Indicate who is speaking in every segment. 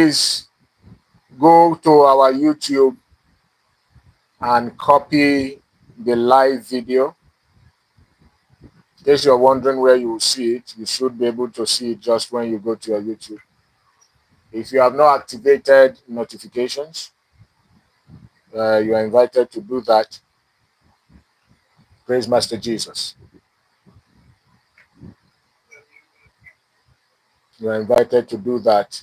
Speaker 1: please go to our YouTube and copy the live video. In case you're wondering where you will see it, you should be able to see it just when you go to your YouTube. If you have not activated notifications, you are invited to do that. Praise Master Jesus. You are invited to do that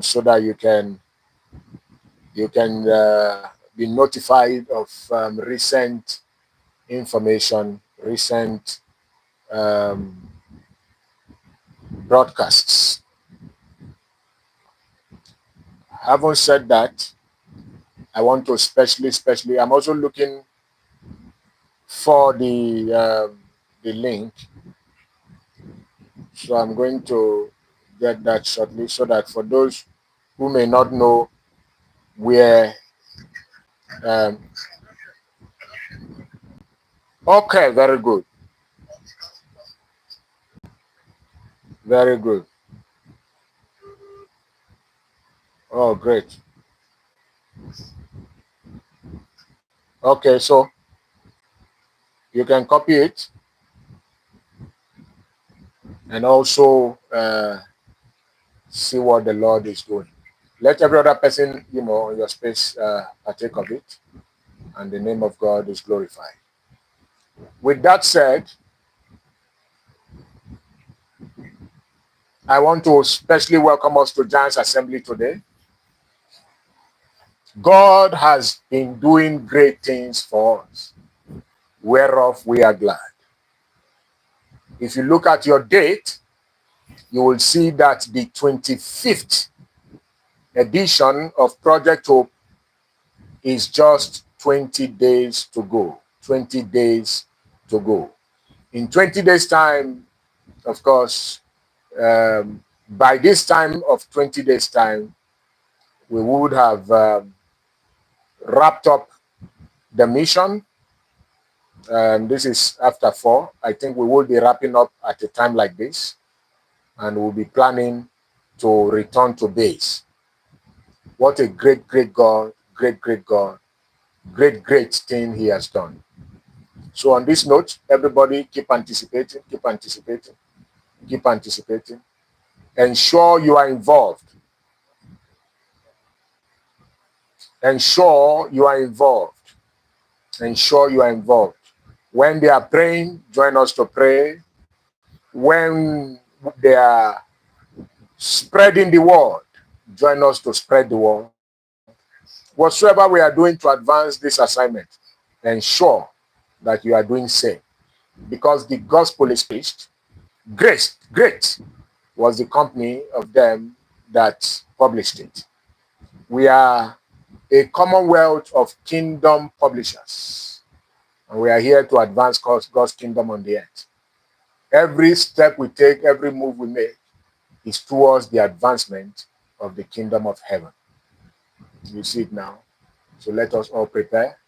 Speaker 1: so that you can be notified of recent information, recent broadcasts. Having said that, I want to especially, I'm also looking for the link. So I'm going to get that shortly so that for those who may not know where, okay, very good. Very good. Oh, great. Okay, so you can copy it and also see what the Lord is doing. Let every other person, in your space partake of it, and the name of God is glorified. With that said, I want to especially welcome us to Giants Assembly today. God has been doing great things for us, whereof we are glad. If you look at your date, you will see that the 25th edition of Project Hope is just 20 days to go. 20 days to go. In 20 days' time, of course, by this time of 20 days' time, we would have wrapped up the mission. This is after 4. I think we will be wrapping up at a time like this, and we'll be planning to return to base. What a great God, great God, great thing he has done. So on this note, everybody keep anticipating, keep anticipating, keep anticipating. Ensure you are involved. Ensure you are involved. Ensure you are involved. When they are praying, join us to pray. When they are spreading the word, join us to spread the word. Whatsoever we are doing to advance this assignment, ensure that you are doing same. Because the gospel is preached. Great was the company of them that published it. We are a commonwealth of kingdom publishers, and we are here to advance God's kingdom on the earth. Every step we take, every move we make is towards the advancement of the kingdom of heaven. You see it now. So let us all prepare.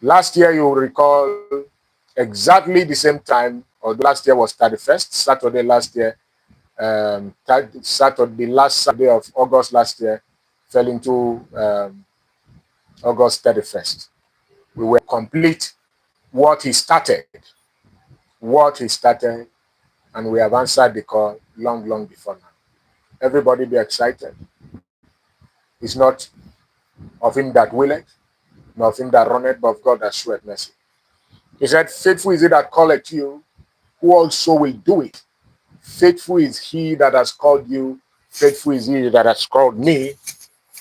Speaker 1: Last year, you will recall, exactly the same time, or last year was 31st, Saturday last year, the last Saturday of August last year fell into August 31st. We were complete what he started, and we have answered the call long before now. Everybody be excited. It's not of him that willeth, nor of him that runneth, but of God that sheweth mercy. He said, faithful is he that calleth you, who also will do it. Faithful is he that has called you, faithful is he that has called me,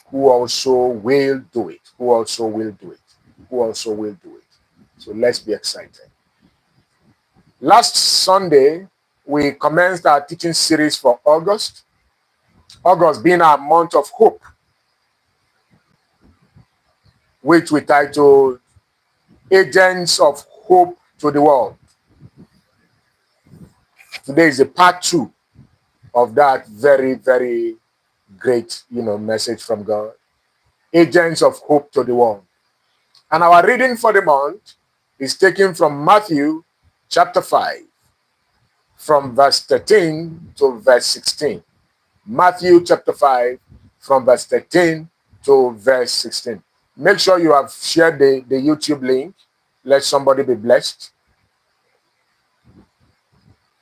Speaker 1: who also will do it, who also will do it, who also will do it. So let's be excited. Last Sunday, we commenced our teaching series for August. August being our month of hope, which we titled Agents of Hope to the World. Today is a part 2 of that very great, message from God. Agents of Hope to the World. And our reading for the month is taken from Matthew chapter 5, from verse 13 to verse 16. Matthew chapter 5, from verse 13 to verse 16. Make sure you have shared the YouTube link. Let somebody be blessed.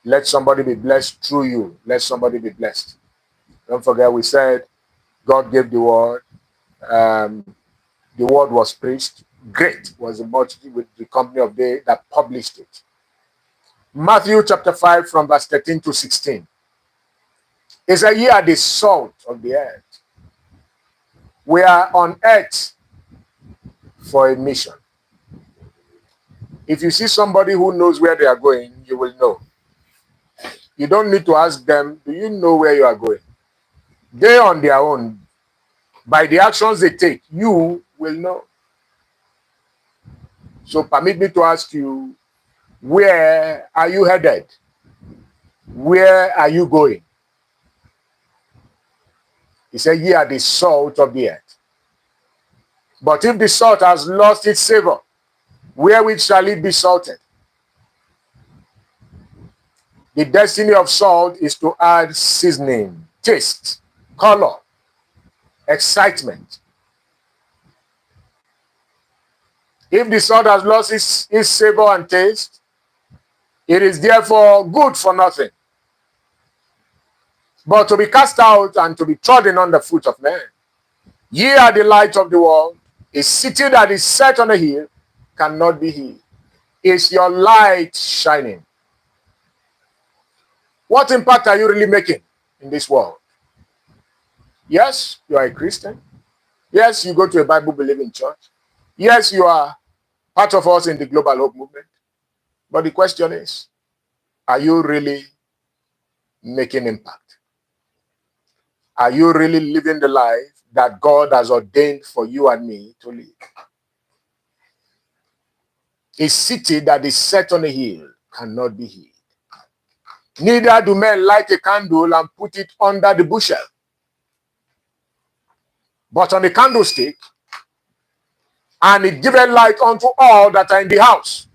Speaker 1: Let somebody be blessed through you. Let somebody be blessed. Don't forget, we said God gave the word. The word was preached. Great was the multitude with the company of they that published it. Matthew chapter 5 from verse 13 to 16. It said, ye are the salt of the earth. We are on earth for a mission. If you see somebody who knows where they are going, you will know. You don't need to ask them, do you know where you are going? They on their own, by the actions they take, you will know. So permit me to ask you, where are you headed? Where are you going? He said, ye are the salt of the earth. But if the salt has lost its savor, wherewith shall it be salted? The destiny of salt is to add seasoning, taste, color, excitement. If the salt has lost its savor and taste, it is therefore good for nothing, but to be cast out and to be trodden under the foot of men. Ye are the light of the world. A city that is set on a hill cannot be hid. Is your light shining? What impact are you really making in this world? Yes, you are a Christian. Yes, you go to a Bible-believing church. Yes, you are part of us in the Global Hope Movement. But the question is, are you really making impact? Are you really living the life that God has ordained for you and me to live? A city that is set on a hill cannot be hid. Neither do men light a candle and put it under the bushel, but on the candlestick, and it giveth light unto all that are in the house.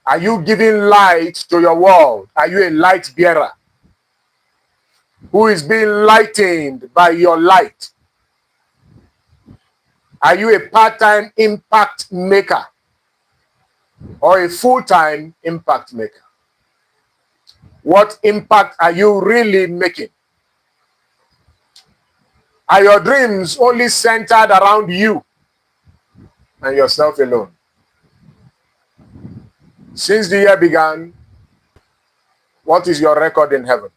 Speaker 1: Are you giving light to your world? Are you a light bearer who is being lightened by your light? Are you a part-time impact maker or a full-time impact maker? What impact are you really making? Are your dreams only centered around you and yourself alone? Since the year began, what is your record in heaven?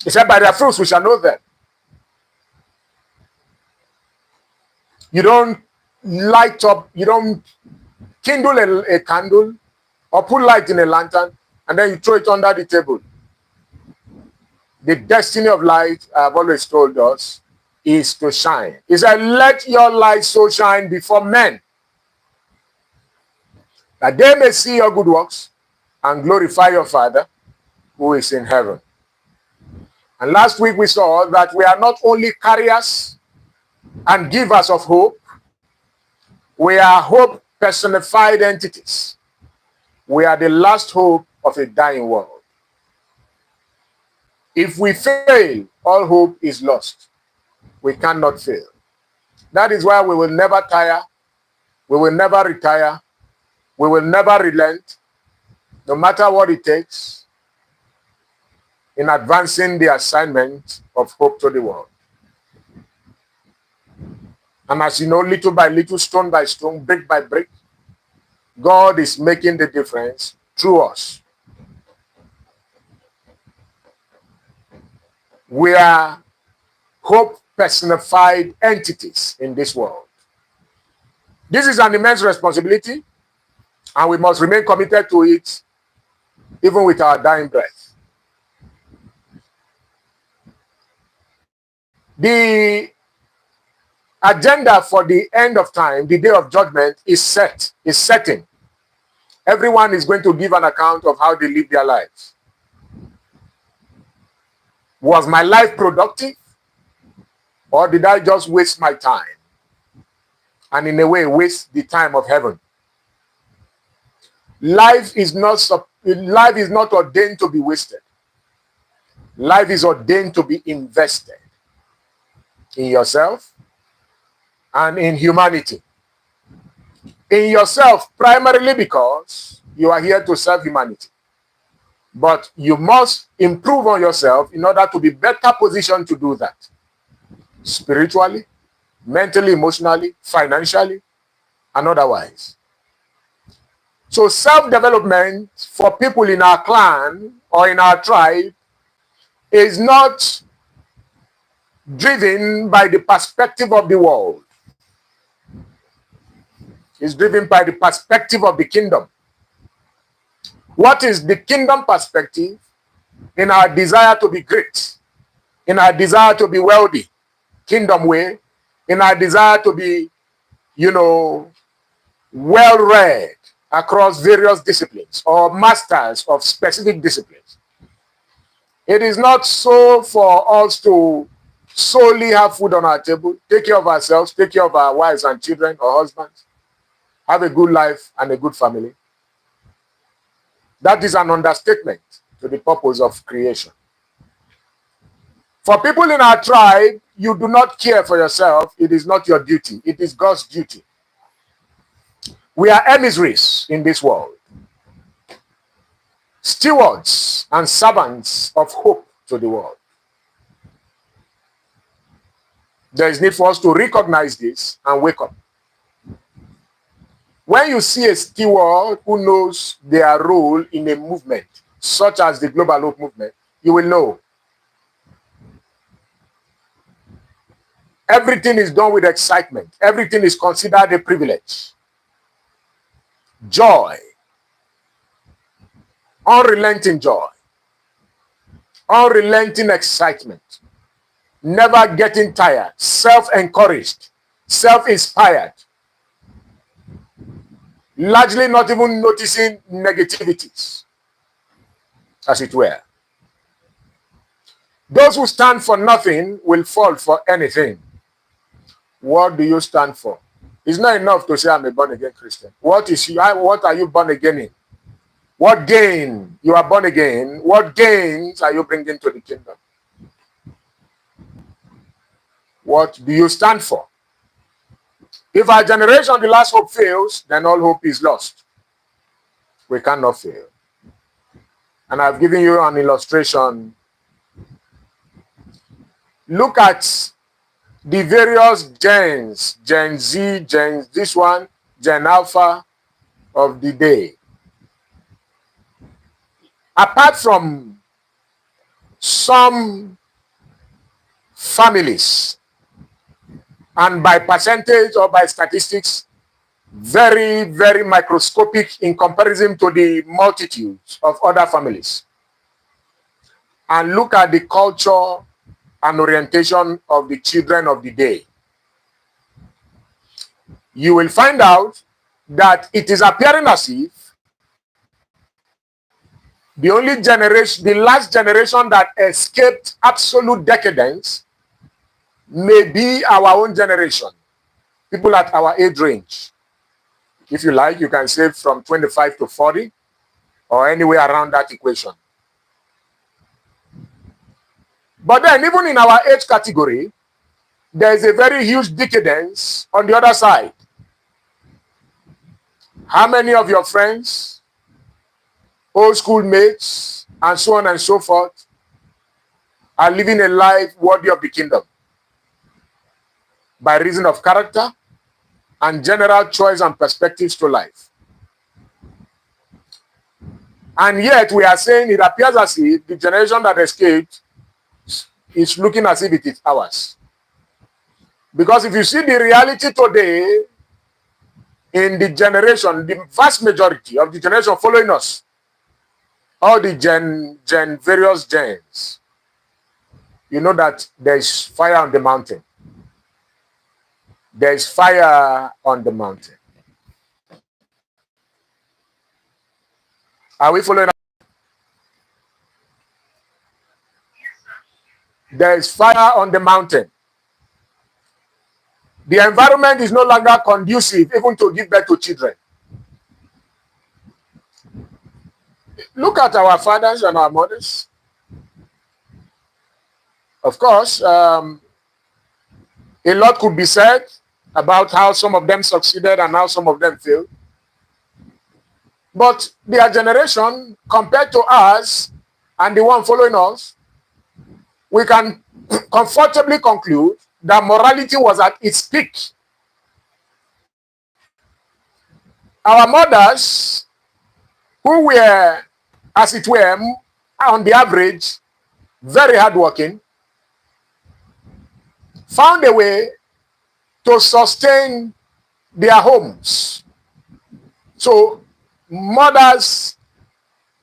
Speaker 1: He said, by their fruits we shall know them. You don't light up, you don't kindle a candle or put light in a lantern and then you throw it under the table. The destiny of light, I've always told us, is to shine. He said, let your light so shine before men that they may see your good works and glorify your Father who is in heaven. And last week we saw that we are not only carriers and givers of hope, we are hope personified entities. We are the last hope of a dying world. If we fail, all hope is lost. We cannot fail. That is why we will never tire, we will never retire, we will never relent, no matter what it takes, in advancing the assignment of hope to the world. And as you know, little by little, stone by stone, brick by brick, God is making the difference through us. We are hope personified entities in this world. This is an immense responsibility, and we must remain committed to it, even with our dying breath. The agenda for the end of time, the day of judgment, is setting. Everyone is going to give an account of how they live their lives. Was my life productive? Or did I just waste my time? And in a way, waste the time of heaven. Life is not ordained to be wasted. Life is ordained to be invested in yourself and in humanity. In yourself, primarily because you are here to serve humanity. But you must improve on yourself in order to be better positioned to do that. Spiritually, mentally, emotionally, financially, and otherwise. So self-development for people in our clan or in our tribe is not driven by the perspective of the world. It's driven by the perspective of the kingdom. What is the kingdom perspective in our desire to be great, in our desire to be wealthy, kingdom way, in our desire to be, well-read across various disciplines or masters of specific disciplines? It is not so for us to solely have food on our table, take care of ourselves, take care of our wives and children or husbands, have a good life and a good family. That is an understatement to the purpose of creation. For people in our tribe, you do not care for yourself. It is not your duty. It is God's duty. We are emissaries in this world, stewards and servants of hope to the world. There is need for us to recognize this and wake up. When you see a steward who knows their role in a movement, such as the Global Hope Movement, you will know. Everything is done with excitement. Everything is considered a privilege. Joy. Unrelenting joy. Unrelenting excitement. Never getting tired. Self-encouraged. Self-inspired. Largely not even noticing negativities, as it were. Those who stand for nothing will fall for anything. What do you stand for? It's not enough to say I'm a born-again Christian. What are you born again in? What gain? You are born again. What gains are you bringing to the kingdom? What do you stand for? If our generation, the last hope, fails, then all hope is lost. We cannot fail. And I've given you an illustration. Look at the various gens, Gen Z, this one, Gen Alpha of the day. Apart from some families, and by percentage or by statistics, very, very microscopic in comparison to the multitudes of other families. And look at the culture and orientation of the children of the day. You will find out that it is appearing as if the last generation that escaped absolute decadence may be our own generation, people at our age range. If you like, you can say from 25 to 40 or anywhere around that equation. But then even in our age category, there is a very huge decadence on the other side. How many of your friends, old school mates, and so on and so forth, are living a life worthy of the kingdom? By reason of character and general choice and perspectives to life. And yet we are saying it appears as if the generation that escaped is looking as if it is ours. Because if you see the reality today in the generation, the vast majority of the generation following us, all the various gens, you know that there is fire on the mountain. There is fire on the mountain. Are we following? There is fire on the mountain. The environment is no longer conducive even to give birth to children. Look at our fathers and our mothers. Of course, a lot could be said about how some of them succeeded and how some of them failed. But their generation, compared to us and the one following us, we can comfortably conclude that morality was at its peak. Our mothers, who were, as it were, on the average, very hardworking, found a way to sustain their homes. So, mothers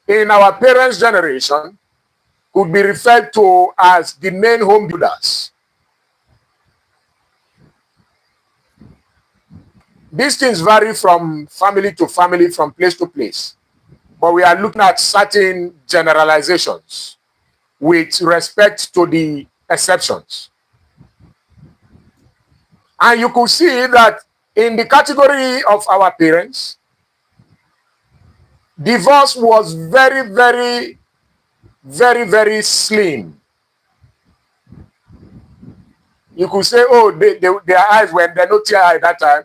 Speaker 1: in our parents' generation could be referred to as the main home builders. These things vary from family to family, from place to place. But we are looking at certain generalizations with respect to the exceptions. And you could see that in the category of our parents, divorce was very, very, very, very slim. You could say, oh, their eyes were, they're not tear at that time.